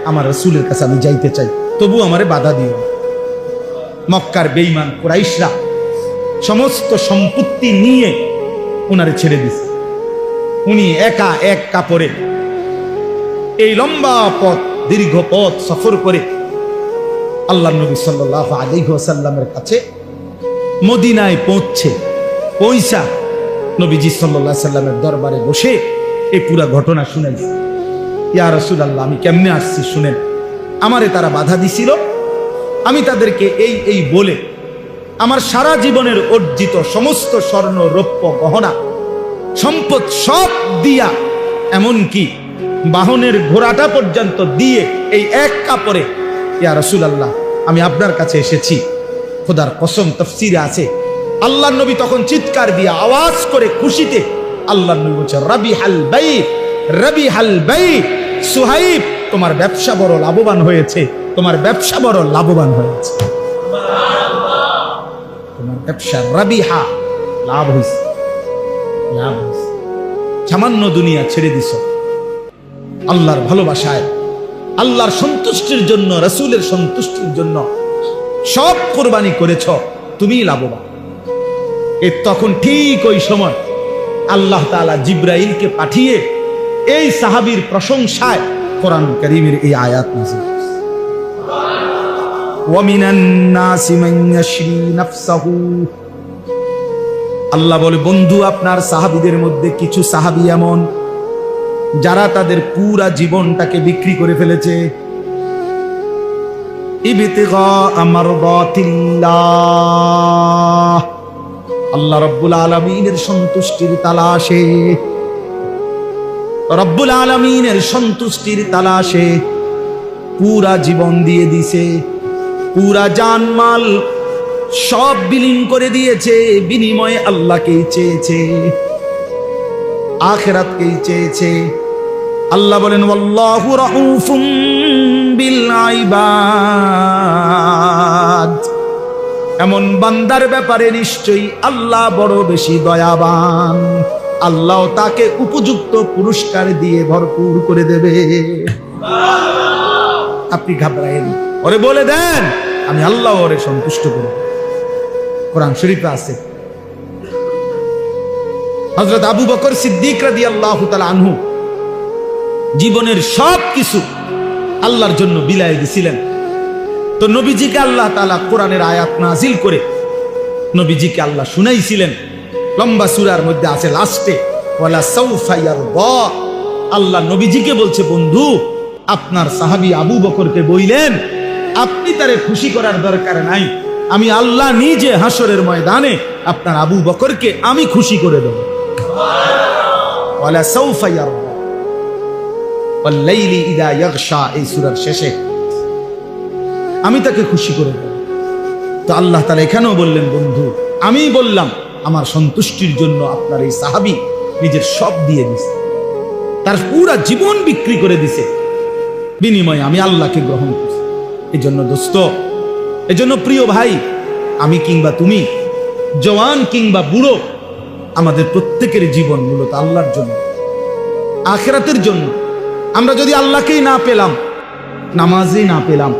আমার রাসূলের কাছে আমি যাইতে চাই, তবু আমারে বাধা দিও। মক্কার বেঈমান কুরাইশরা সমস্ত সম্পত্তি নিয়ে উনারে ছেড়ে দিছে। উনি একা এক কাপড়ে এই লম্বা পথ, দীর্ঘ পথ সফর করে আল্লাহ নবী সাল্লাল্লাহু আলাইহি ওয়াসাল্লামের কাছে মদিনায় পৌঁছা নবীজি সাল্লাল্লাহু আলাইহি সাল্লামের দরবারে বসে এই পুরা ঘটনা শুনাইছে। ইয়া রাসূলুল্লাহ, আমি কেমনে আসছি শুনেন। আমারে তারা বাধা দিছিল, আমি তাদেরকে এই বলে আমার সারা জীবনের অর্জিত সমস্ত স্বর্ণ রৌপ্য গহনা সম্পদ সব দিয়া, এমনকি বাহনের ঘোড়াটা পর্যন্ত দিয়ে এই এক কাপড়ে, ইয়া রাসূলুল্লাহ আমি আপনার কাছে এসেছি। খোদার কসম, তাফসীরে আছে আল্লাহর নবী তখন চিৎকার দিয়ে আওয়াজ করে খুশিতে আল্লাহর নবী বলছে, রাবিহাল বাই, রাবিহাল বাই, সুহাইব তোমার ব্যবসা বড় লাভবান হয়েছে, তোমার ব্যবসা বড় লাভবান হয়েছে, তোমার ব্যবসা রাবিহা, লাভ হয়েছে, লাভ হয়েছে। সামান্য দুনিয়া ছেড়ে দিছ আল্লাহর ভালোবাসায়, আল্লাহর সন্তুষ্টির জন্য, রাসূলের সন্তুষ্টির জন্য সব কোরবানি করেছ, তুমি লাভবান। তখন ঠিক ওই সময় আল্লাহ তাআলা জিবরাইলকে পাঠিয়ে এই সাহাবীর প্রশংসায় কোরআন কারীমের এই আয়াত নাযিল করেছেন, ওয়া মিনান নাসি মান ইয়াশরি নাফসাহু। আল্লাহ বলে, বন্ধু আপনার সাহাবীদের মধ্যে কিছু সাহাবী এমন যারা তাদের পুরা জীবনটাকে বিক্রি করে ফেলেছে ইবতিগা মারদাতিল্লাহ, আল্লাহ রাব্বুল আলামিনের সন্তুষ্টির তালাশে, রব্বুল আলামিনের সন্তুষ্টির তালাশে পুরা জীবন দিয়ে দিছে, পুরা জানমাল সব বিলীন করে দিয়েছে, বিনিময়ে আল্লাহকেই চেয়েছে, আখিরাতকেই চেয়েছে। আল্লাহ বলেন, ওয়াল্লাহু রাউফুম বিল ইবাদ, এমন বান্দার ব্যাপারে নিশ্চয়ই আল্লাহ বড় বেশি দয়াবান, আল্লাহ তাকে উপযুক্ত পুরস্কার দিয়ে ভরপুর করে দেবে। আপনি ঘাবড়ায়েন, ওরে বলে দেন আমি আল্লাহ ওরে সন্তুষ্ট করব। কোরআন শরীফে আছে হযরত আবু বকর সিদ্দিক রাদিয়াল্লাহু তাআলা আনহু জীবনের সব কিছু আল্লাহর জন্য বিলায় দিছিলেন। তো নবীজিকে আল্লাহ তাআলা কোরআনের আয়াত নাজিল করে নবীজিকে আল্লাহ শুনাইছিলেন। লম্বা সূরার মধ্যে আছে লাস্টে, ওয়ালা সাউফা ইয়ারদা, আল্লাহ নবীজিকে বলছে, বন্ধু আপনার সাহাবী আবু বকরকে বললেন আপনি তারে খুশি করার দরকার নাই, আমি আল্লাহ নিজে হাসরের ময়দানে আপনার আবু বকরকে আমি খুশি করে দেব। ওয়ালা সাউফা ইয়ারদা ওয়াল লাইলি ইযা ইয়াগশা, এই সূরার শেষে আমি তাকে খুশি করে দেব। তো আল্লাহ তাআলা এখানেও বললেন, বন্ধু আমি বললাম আমার সন্তুষ্টির জন্য আপনার এই সাহাবী নিজের সব দিয়ে দিছে, তার পুরা জীবন বিক্রি করে দিছে, বিনিময়ে আমি আল্লাহকে গ্রহণ করছি। এই জন্য দোস্ত, এই জন্য প্রিয় ভাই, আমি কিংবা তুমি, জওয়ান কিংবা বুড়ো, আমাদের প্রত্যেকের জীবন মূলত আল্লাহর জন্য, আখিরাতের জন্য। আমরা যদি আল্লাহকেই না পেলাম, নামাজই না পেলাম,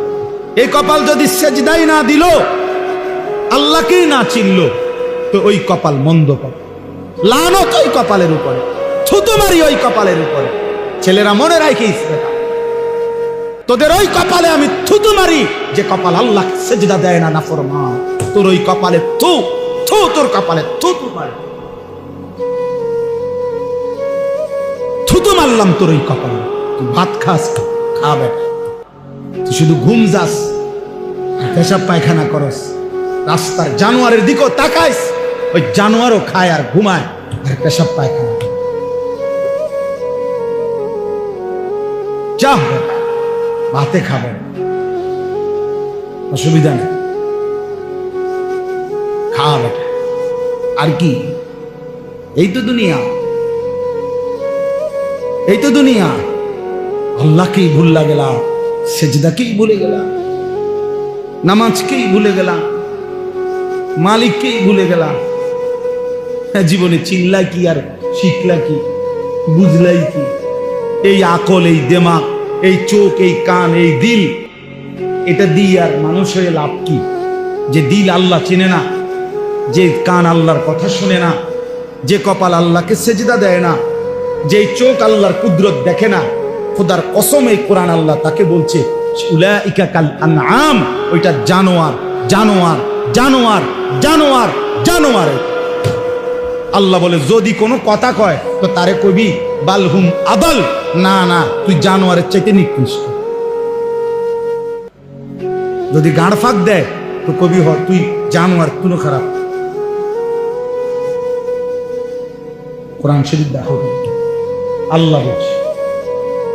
এই কপাল যদি সেজদাই না দিল, আল্লাহকেই না চিনল, তো ওই কপাল মন্দ কপাল, লানত ওই কপালের উপরে, থুতু মারি ওই কপালের উপরে। ছেলেরা মনে রাখিস, তোদের ওই কপালে আমি থুতু মারি যে কপাল আল্লাহ সেজদা দেয় না, নাফরমান। তোর ওই কপালে থু থু, তোর কপালে থুতু মারি, থুতু মারলাম তোর ওই কপালে। তুই ভাত খাস, খা বেটা, তুই শুধু ঘুম যাস, পেশাব পায়খানা করস, রাস্তার জানোয়ারের দিকেও তাকাইস, ওই জানোয়ারও খায় আর ঘুমায় আর পেশাব পায়খানা। যা ভাতে খাবেন, অসুবিধা নেই, খা বেটা। আর কি, এই তো দুনিয়া, এই তো দুনিয়া। আল্লাহকেই ভুললা গেলা, সেজদাকেই ভুলে গেলা, নামাজকেই ভুলে গেলা। মালিককেই ভুলে গেলাম। জীবনে চিনলা কি আর শিখলা কি, বুঝলাই কি? এই আকল, এই দেমাগ, এই চোখ, এই কান, এই দিল, এটা দিয়ে আর মানুষ হয়ে লাভ কি? যে দিল আল্লাহ চেনে না, যে কান আল্লাহর কথা শুনে না, যে কপাল আল্লাহকে সেজদা দেয় না, যে চোখ আল্লাহর কুদরত দেখে না, খোদার কসম এই কোরআন আল্লাহ তাকে বলছে উলাইকা কাল আনআম, ওইটা জানোয়ার জানোয়ার জানোয়ার জানোয়ার জানোয়ার। আল্লাহ বলে যদি কোনো কথা কয় তো তারে কবি বালহুম আদাল, না না তুই জানোয়ারের চাইতে নিকৃষ্ট। যদি গাঁড় ফাঁক দেয় তো কবি হ তুই জানোয়ার, তুই খারাপ। কোরআন শরীফ দেখো, আল্লাহ বলছে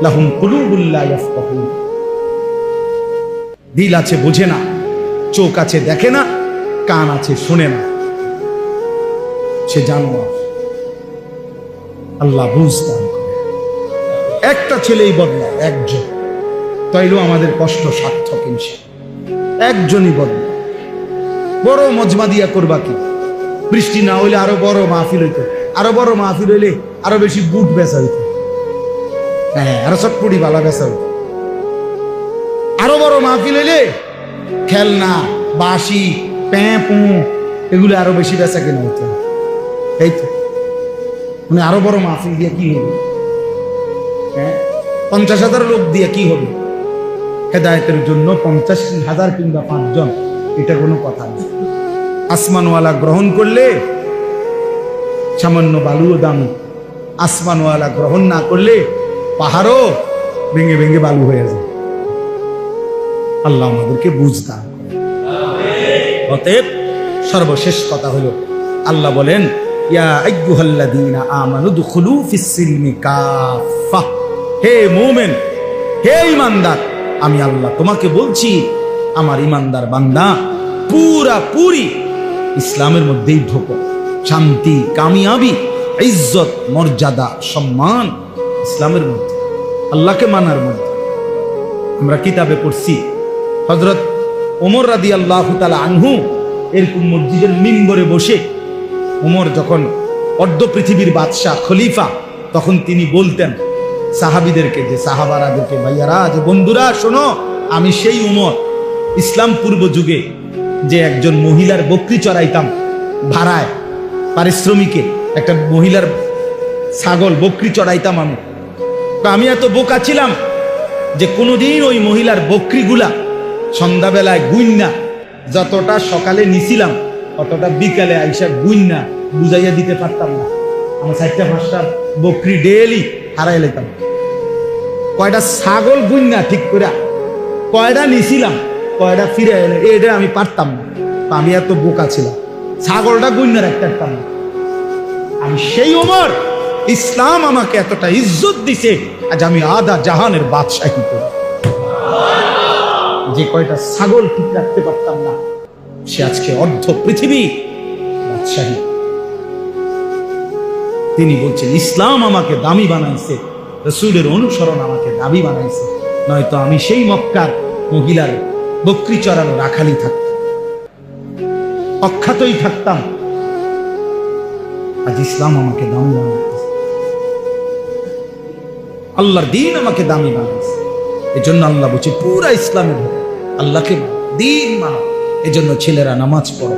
লাহুম কুলুবুল লা ইয়াফকাহুন, দিল আছে বোঝে না, চোখ আছে দেখে না, কান আছে শোনে না, সে জানোয়ার। আল্লাহ বুঝতাম একটা ছেলেই বদলায়, একজন, তাইলেও আমাদের কষ্ট সার্থক ইনশাআল্লাহ। একজনই বদলায়। বড় মজমা দিয়া করবা কি? বৃষ্টি না হইলে আরো বড় মাহফিল হইতো, আরো বড় মাহফিল হইলে আরো বেশি বুট বেচা হইতো, হ্যাঁ আরো চটপটি বালা বেচা হইতো। আরো বড় মাহফিল হইলে খেলনা, বাঁশি, প্যাঁপু এগুলো আরো বেশি বেচা কেনা হইতো। এই তো মানে আরো বড় মাহফিল দিয়ে কি হবে? হ্যাঁ 50,000 লোক দিয়ে কি হবে? হেদায়েতের জন্য 50,000 কিংবা 5 জন, এটা কোনো কথা নেই। আসমানওয়ালা গ্রহণ করলে সামান্য বালুও দামি, আসমানওয়ালা গ্রহণ না করলে পাহাড়ও ভেঙে ভেঙে বালু হয়ে যায়। আল্লাহ আমাদেরকে বুঝতাম। অতএব সর্বশেষ কথা হলো আল্লাহ বলেন ইয়া আইয়ুহাল্লাযীনা আমানু দুখুলু ফিস-সিলমি কাফা, হে মুমিন, হে ঈমানদার, আমি আল্লাহ তোমাকে বলছি আমার ঈমানদার বান্দা পুরাপুরি ইসলামের মধ্যেই ঢোকো। শান্তি, কামিয়াবি, ইজ্জত, মর্যাদা, সম্মান ইসলামের মধ্যে, আল্লাহকে মানার মধ্যে। আমরা কিতাবে পড়ছি হযরত ওমর রাদিয়াল্লাহু তাআলা আনহু এরকম মসজিদের মিম্বরে বসে, ওমর যখন অর্ধ পৃথিবীর বাদশাহ খলিফা, তখন তিনি বলতেন সাহাবীদেরকে, যে সাহাবারাদেরকে, ভাইয়ারা, যে বন্ধুরা শোনো, আমি সেই ওমর ইসলাম পূর্ব যুগে যে একজন মহিলার বকরি চড়াইতাম ভাড়ায়, পারিশ্রমিকে একটা মহিলার ছাগল বকরি চড়াইতাম আমি। তো আমি এত বোকা ছিলাম যে কোনোদিন ওই মহিলার বকরিগুলা সন্ধ্যাবেলায় গুইন্না, যতটা সকালে নিছিলাম অতটা বিকালে আইসা গুইন্না বুঝাইয়া দিতে পারতাম না। আমার 4-5টা বকরি ডেলি হারাই লেতাম। কয়টা ছাগল গুইন্না ঠিক করে কয়টা নিছিলাম, কয়টা ফিরে এলে, এটা আমি পারতাম না। আমি এত বোকা ছিলাম, ছাগলটা গুইন্না রাখতে পারতাম না। আমি সেই ওমর, ইসলাম আমাকে এতটা ইজ্জত দিছে আজ আমি আধা জাহানের বাদশাহী করি। যে কয়টা ছাগল ঠিক রাখতে পারতাম না, সে আজকে অর্ধ পৃথিবী বাদশাহী। তিনি বলছেন ইসলাম আমাকে দামি বানাইছে, রাসূলের অনুসরণ আমাকে দামি বানাইছে, নয়তো আমি সেই মক্কার মহিলার বকরি চড়ানো রাখালি থাকতাম, অখ্যাতই থাকতাম। আজ ইসলাম আমাকে দামি বানাইছে, আল্লাহর দ্বীন আমাকে দামি বানাইছে। এজন্য আল্লাহ বলছে পুরা ইসলামের আল্লাহকে দ্বীন মানো। এজন্য ছেলেরা নামাজ পড়ো,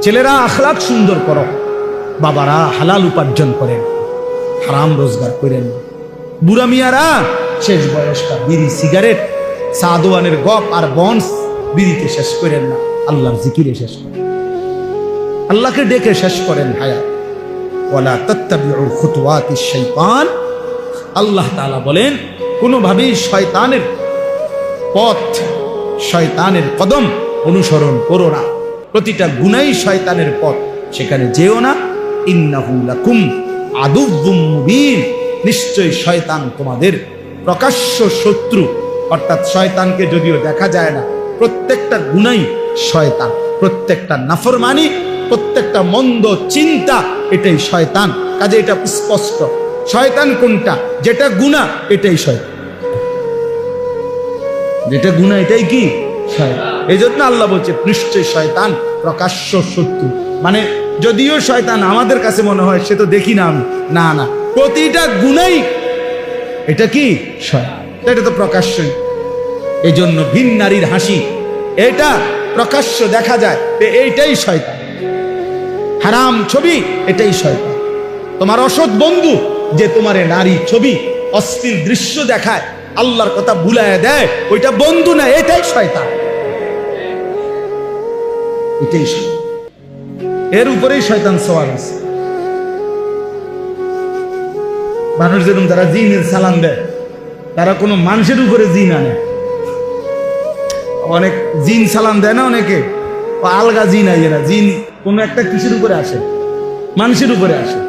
ছেলেরা আখলাক সুন্দর করো, বাবারা হালাল উপার্জন করেন, হারাম রোজগার করেন। বুড়া মিয়ারা শেষ বয়সটা বিড়ি, সিগারেট, সাদওয়ানের গপ আর বন্স বিড়িতে শেষ করেন না, আল্লাহর জিকিরে শেষ করেন, আল্লাহকে ডেকে শেষ করেন হায়াত। ওয়ালা তাত্তাবিউ খুতুওয়াতিশ শাইতান, আল্লাহ তাআলা বলেন কোনোভাবেই শয়তানের পথ, শয়তানের কদম অনুসরণ করো না। প্রতিটা গুনাহই শয়তানের পথ, সেখানে যেও না। ইন্নাহু লাকুম আদুউম মুবিন, নিশ্চয়ই শয়তান তোমাদের প্রকাশ্য শত্রু। অর্থাৎ শয়তানকে যদিও দেখা যায় না, প্রত্যেকটা গুনাহই শয়তান, প্রত্যেকটা নাফরমানি, প্রত্যেকটা মন্দ চিন্তা এটাই শয়তান। কাজে এটা স্পষ্ট, শয়তান কোনটা, যেটা গুনাহ এটাই শয়তান, যেটা গুনাহ এটাই কি শয়তান। এই জন্য আল্লাহ বলছে নিশ্চয় শয়তান প্রকাশ্য শত্রু। মানে যদিও শয়তান আমাদের কাছে মনে হয় সে তো দেখি না আমি, না না, প্রতিটা গুণেই এটা কি শয়তান, এটা তো প্রকাশ্যই। এই জন্য ভিন নারীর হাসি এটা প্রকাশ্য দেখা যায়, এইটাই শয়তান। হারাম ছবি এটাই শয়তান। তোমার অসৎ বন্ধু যে তোমার নারী ছবি অশ্লীল দৃশ্য দেখায়, আল্লাহর কথা ভুলায় দেয়, ওইটা বন্ধু না, এটাই শয়তান, এটাই শয়তান। এর উপরেই শয়তান সওয়ার আছে। মানুষ যেরকম যারা জিনের সালাম দেয়, তারা কোনো মানুষের উপরে জিন আনে। অনেক জিন সালাম দেয় না অনেকে, আলগা জিন আই, এরা জিন কোন একটা কিসের উপরে আসে, মানুষের উপরে আসে।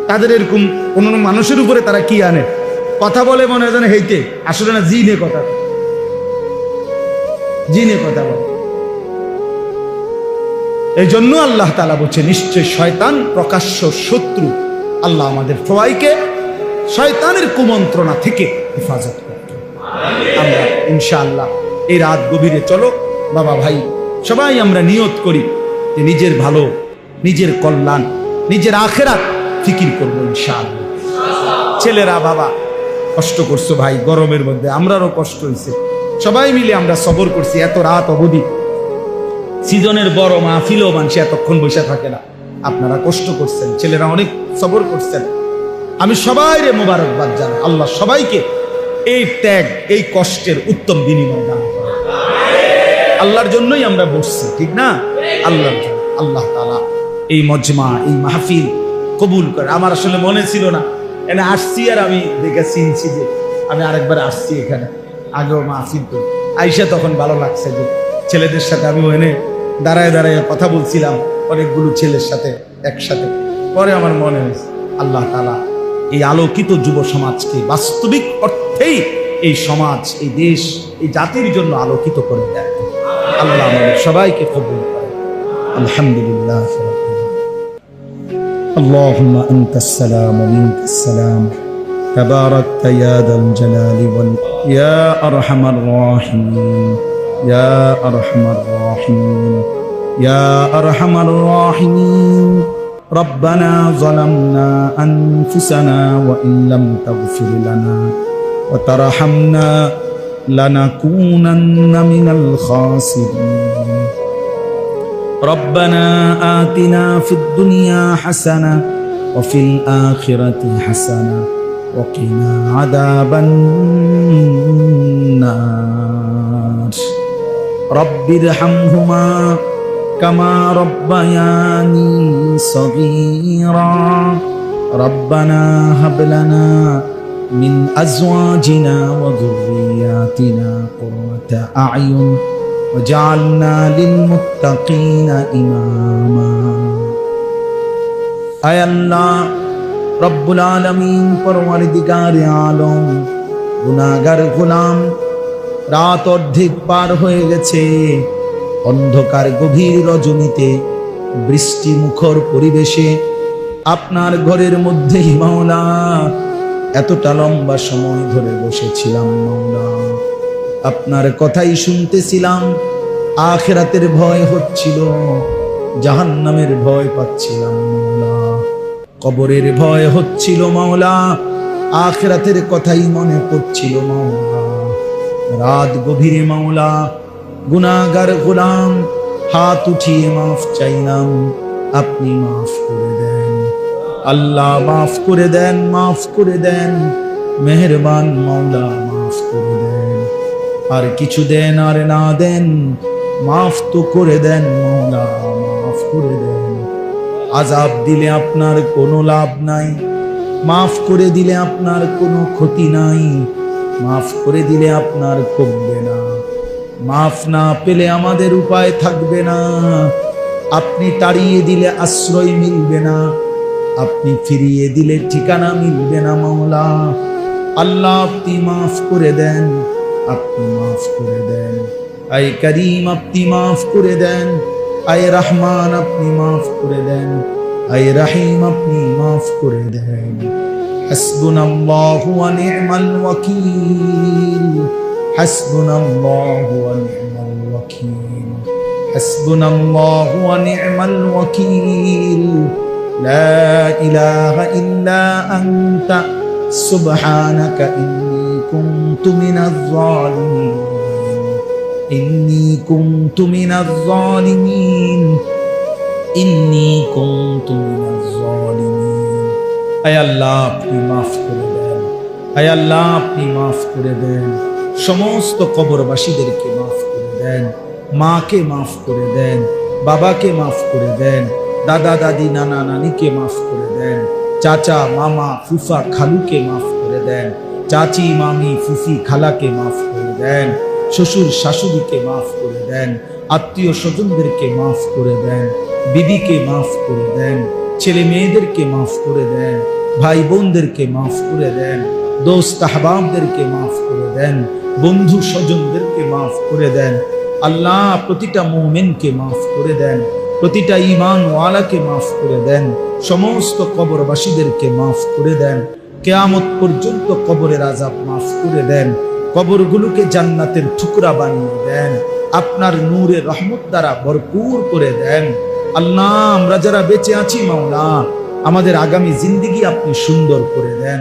তাদের এরকম কোন মানুষের উপরে তারা কি আনে, কথা বলে মনে হয় যেন হেইতে, আসলে না জিনে কথা, জিনে কথা বলে। এই জন্য আল্লাহ তাআলা বলছে নিশ্চয় শয়তান প্রকাশ্য শত্রু। আল্লাহ আমাদের সবাইকে শয়তানের কুমন্ত্রণা থেকে হেফাজত করতে। আমরা ইনশাআল্লাহ এই রাত গভীরে চলো বাবা ভাই সবাই আমরা নিয়ত করি যে নিজের ভালো, নিজের কল্যাণ, নিজের আখিরাত ফিকির করবো ইনশাআল্লাহ। ছেলেরা বাবা কষ্ট করছো ভাই, গরমের মধ্যে আমরারও কষ্ট হয়েছে, সবাই মিলে আমরা সবর করছি। এত রাত অবধি সিজনের বড় মাহফিলও মানুষ এতক্ষণ বসে থাকে না, আপনারা কষ্ট করছেন, ছেলেরা অনেক সবর করছেন। আমি সবাইরে মোবারকবাদ জানাই। আল্লাহ সবাইকে এই ত্যাগ, এই কষ্টের উত্তম বিনিময় দান করেন। আল্লাহর জন্যই আমরা বসছি, ঠিক না? আল্লাহর জন্য। আল্লাহ তাআলা এই মজমা, এই মাহফিল কবুল করে। আমার আসলে মনে ছিল না, এনে আসছি আর আমি দেখে চিনছি যে আমি আরেকবার আসছি এখানে, আগেও মাহফিল করি। আইসা তখন ভালো লাগছে যে ছেলেদের সাথে আমি এনে দাঁড়ায় দাঁড়ায় কথা বলছিলাম অনেকগুলো ছেলের সাথে একসাথে। পরে আমার মনে হয়েছে আল্লাহ তাআলা এই আলোকিত যুব সমাজকে বাস্তবিক অর্থেই এই সমাজ, এই দেশ, এই জাতির জন্য আলোকিত করে দেয়। আল্লাহ আমাদের সবাইকে কবুল করে। আলহামদুলিল্লাহ। اللهم أنت السلام ومنك السلام تباركت يا ذا الجلال يا أرحم الراحمين يا أرحم الراحمين يا أرحم الراحمين ربنا ظلمنا أنفسنا وإن لم تغفر لنا وترحمنا لنكونن من الخاسرين ربنا آتنا في الدنيا حسنة وفي الآخرة حسنة وقنا عذاب النار رب ارحمهما كما ربياني صغيرا ربنا هب لنا من أزواجنا وذرياتنا قرة أعين وجعلنا للمتقين إماما أي الله رب العالمين পরওয়ারদিগার আলম গুনাহগার গোলাম রাত অর্ধেক পার হয়ে গেছে অন্ধকার গভীর রজনীতে বৃষ্টি মুখর পরিবেশে আপনার ঘরের মধ্যেই মাওলা এতটা লম্বা সময় ধরে বসেছিলাম মাওলা আপনার কথাই শুনতেছিলাম আখিরাতের ভয় হচ্ছিল জাহান্নামের ভয় পাচ্ছিলাম মাওলা কবরের ভয় হচ্ছিল মাওলা আখিরাতের কথাই মনে পড়ছিল মাওলা রাত গভীরে মাওলা গুনাহগার গোলাম হাত উঠিয়ে মাফ চাইলাম আপনি মাফ করে দেন আল্লাহ মাফ করে দেন মাফ করে দেন মেহেরবান মাওলা মাফ করে দেন আর কিছু দেন আর না দেন মাফ তো করে দেন মাওলা মাফ করে দেন আযাব দিলে আপনার কোনো লাভ নাই মাফ করে দিলে আপনার কোনো ক্ষতি নাই মাফ করে দিলে আপনার কমবে না মাফ না পেলে আমাদের উপায় থাকবে না আপনি তাড়িয়ে দিলে আশ্রয় মিলবে না আপনি ফিরিয়ে দিলে ঠিকানা মিলবে না মাওলা আল্লাহ আপনি মাফ করে দেন আপনি মাফ করে দেন আয় করিম আপনি মাফ করে দেন আয় রহমান আপনি মাফ করে দেন আয় রহিম আপনি মাফ করে দেন হাসবুনাল্লাহু ওয়া নি'মাল ওয়াকিল হাসবুনাল্লাহু ওয়া নি'মাল ওয়াকিল, হাসবুনাল্লাহু ওয়া নি'মাল ওয়াকিল, লা ইলাহা ইল্লা আনতা সুবহানাকা ইন্নী কুনতু মিনাজ জালিমিন, ইন্নী কুনতু মিনাজ জালিমিন, ইন্নী কুনতু মিনাজ জালিমিন। আয় আল্লাহ, আপনি মাফ করে দেন, আয় আল্লাহ, আপনি মাফ করে দেন। সমস্ত কবরবাসীদেরকে মাফ করে দেন, মাকে মাফ করে দেন, বাবাকে মাফ করে দেন, দাদা দাদি নানা নানিকে মাফ করে দেন, চাচা মামা ফুফা খালুকে মাফ করে দেন, চাচি মামি ফুফি খালাকে মাফ করে দেন, শ্বশুর শাশুড়িকে মাফ করে দেন, আত্মীয় স্বজনদেরকে মাফ করে দেন, বিবিকে মাফ করে দেন, ছেলে মেয়েদেরকে মাফ করে দেন, ভাই বোনদেরকে মাফ করে দেন, দোস্ত আহবাবদেরকে মাফ করে দেন, বন্ধু স্বজনদেরকে মাফ করে দেন। আল্লাহ, প্রতিটা মুমিনকে মাফ করে দেন, প্রতিটা ঈমানওয়ালাকে মাফ করে দেন, সমস্ত কবরবাসীদেরকে মাফ করে দেন। কিয়ামত পর্যন্ত কবরের আযাব মাফ করে দেন, কবরগুলোকে জান্নাতের টুকরা বানিয়ে দেন, আপনার নূরের রহমত দ্বারা ভরপুর করে দেন। আল্লাহ, আমরা যারা বেঁচে আছি মাওলা, আমাদের আগামী জিন্দেগি আপনি সুন্দর করে দেন,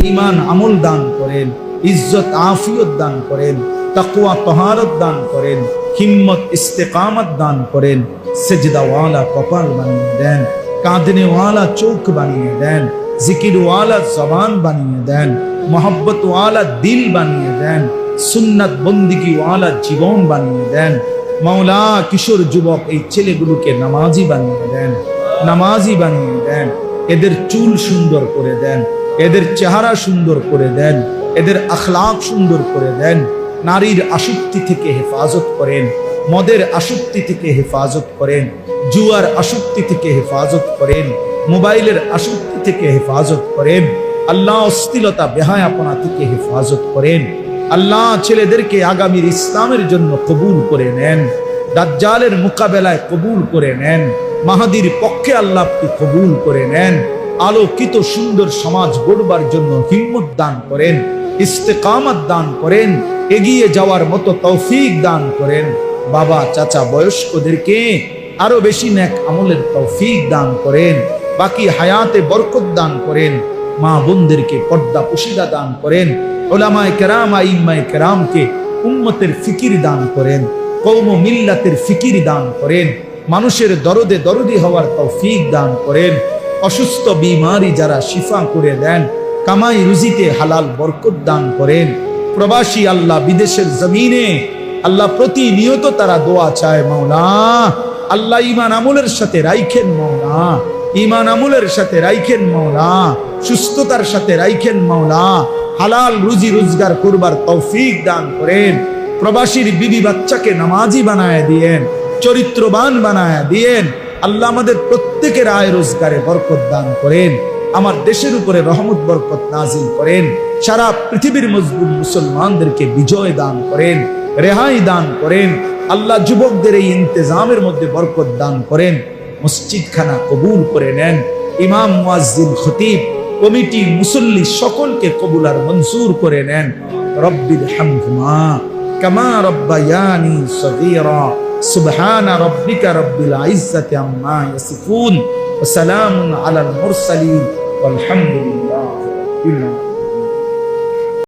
ঈমান আমল দান করেন, ইজ্জত আফিয়ত দান করেন, তাকওয়া তাহারত দান করেন, হিম্মত ইস্তেকামত দান করেন, সেজদাওয়ালা কপাল বানিয়ে দেন, কাঁদনেওয়ালা চোখ বানিয়ে দেন, জিকিরওয়ালা জবান বানিয়ে দেন, মোহব্বতওয়ালা দিল বানিয়ে দেন, সুন্নাত বন্দিগিওয়ালা জীবন বানিয়ে দেন। মাওলা, কিশোর যুবক এই ছেলেগুলোকে নামাজি বানিয়ে দেন, নামাজি বানিয়ে দেন, এদের চুল সুন্দর করে দেন, এদের চেহারা সুন্দর করে দেন, এদের আখলাক সুন্দর করে দেন। নারীর আসক্তি থেকে হেফাজত করেন, মদের আসক্তি থেকে হেফাজত করেন, জুয়ার আসক্তি থেকে হেফাজত করেন, মোবাইলের আসক্তি থেকে হেফাজত করেন। আল্লাহ, অশ্লীলতা বেহায়াপনা থেকে হেফাজত করেন। আল্লাহ, ছেলেদেরকে আগামীর ইসলামের জন্য কবুল করে নেন, দাজ্জালের মোকাবেলায় কবুল করে নেন, মাহাদির পক্ষে আল্লাহ আপনি কবুল করে নেন। আলোকিত সুন্দর সমাজ গড়বার জন্য হিম্মত দান করেন, ইস্তেকামত দান করেন, এগিয়ে যাওয়ার মতো তৌফিক দান করেন। বাবা চাচা বয়স্কদেরকে আরো বেশি নেক আমলের তৌফিক দান করেন, বাকি হায়াতে বরকত দান করেন। মা বোনদেরকে পর্দা পুশিদা দান করেন, উলামায়ে কেরাম আইম্মায়ে কেরামকে উম্মতের ফিকির দান করেন, কওম ও মিল্লাতের ফিকির দান করেন, মানুষের দরদে দরদি হওয়ার তৌফিক দান করেন। অসুস্থ বিমারি যারা শিফা করে দেন, কামাই রুজিতে হালাল বরকত দান করেন। প্রবাসী আল্লাহ বিদেশের জমিনে আল্লাহ প্রতিনিয়ত তারা দোয়া চায় মাওলা, আল্লাহ ঈমান আমলের সাথে রাইখেন মাওলা, ঈমান আমলের সাথে রাইখেন মাওলা, সুস্থতার সাথে রাইখেন মাওলা, হালাল রুজি রোজগার করবার তৌফিক দান করেন। প্রবাসীর বিবি বাচ্চাকে নামাজি বানায় দিয়েন, চরিত্রবান বানায় দিয়েন। আল্লাহ, আমাদের প্রত্যেকের আয় রোজগারে বরকত দান করেন, আমার দেশের উপরে রহমত বরকত নাজিল করেন, সারা পৃথিবীর মজলুম মুসলমানদেরকে বিজয় দান করেন, রেহাই দান করেন। আল্লাহ, যুবকদের এই ইন্তেজামের মধ্যে বরকত দান করেন, মসজিদ খানা কবুল করে নেন। ইমাম, মুয়াজ্জিন, খতিব, কমিটি, মুসল্লি সকলকে কবুল আর মনসুর করে নেন। রব্বিল হামহুমা কামা রব্বায়ানি সগীরা। সুবহান রাব্বিকা রব্বিল ইজ্জাতি আম্মা ইয়াসিফুন ওয়া সালামুন আলাল মুরসালিন ওয়ালহামদুলিল্লাহি রাব্বিল আলামিন।